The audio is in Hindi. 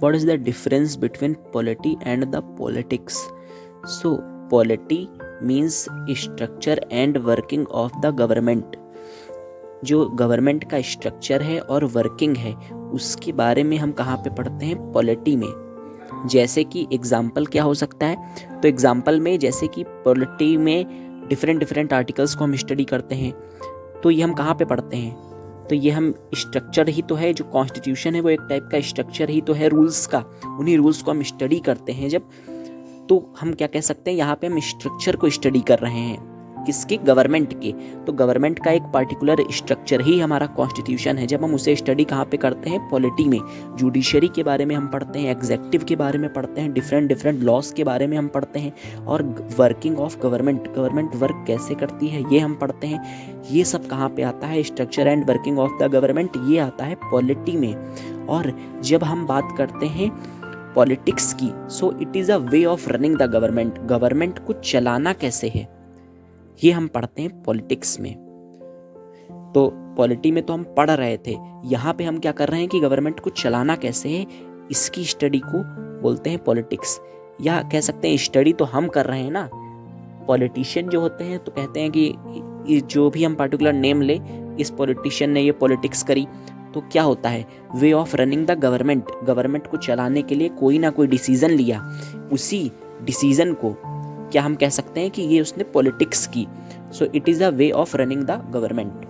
What is the difference between polity and the politics? So polity means structure and working of the government. जो गवर्नमेंट का स्ट्रक्चर है और वर्किंग है उसके बारे में हम कहाँ पे पढ़ते हैं? पॉलिटी में। जैसे कि एग्जाम्पल क्या हो सकता है? तो एग्जाम्पल में जैसे कि पॉलिटी में डिफरेंट आर्टिकल्स को हम स्टडी करते हैं, तो ये हम कहाँ पे पढ़ते हैं? तो ये हम स्ट्रक्चर ही तो है, जो कॉन्स्टिट्यूशन है वो एक टाइप का स्ट्रक्चर ही तो है रूल्स का। उन्हीं रूल्स को हम स्टडी करते हैं जब, तो हम क्या कह सकते हैं, यहाँ पे हम स्ट्रक्चर को स्टडी कर रहे हैं। किसके? गवर्नमेंट के। तो गवर्नमेंट का एक पार्टिकुलर स्ट्रक्चर ही हमारा कॉन्स्टिट्यूशन है। जब हम उसे स्टडी कहाँ पे करते हैं? पॉलिटी में। जुडिशरी के बारे में हम पढ़ते हैं, एग्जेक्टिव के बारे में पढ़ते हैं, डिफरेंट लॉज के बारे में हम पढ़ते हैं, और वर्किंग ऑफ गवर्नमेंट वर्क कैसे करती है ये हम पढ़ते हैं। ये सब कहाँ पे आता है? Structure and working of the government, ये आता है पॉलिटी में। और जब हम बात करते हैं पॉलिटिक्स की, so it is a way of running the government. Government को चलाना कैसे है ये हम पढ़ते हैं पॉलिटिक्स में। तो पॉलिटी में तो हम पढ़ रहे थे, यहाँ पे हम क्या कर रहे हैं कि गवर्नमेंट को चलाना कैसे है, इसकी स्टडी को बोलते हैं पॉलिटिक्स। या कह सकते हैं स्टडी तो हम कर रहे हैं ना, पॉलिटिशियन जो होते हैं तो कहते हैं कि जो भी हम पार्टिकुलर नेम ले, इस पॉलिटिशियन ने ये पॉलिटिक्स करी, तो क्या होता है? Way of running the government. Government को चलाने के लिए कोई ना कोई डिसीजन लिया, उसी डिसीजन को क्या हम कह सकते हैं कि ये उसने पॉलिटिक्स की। So it is a way of running the government.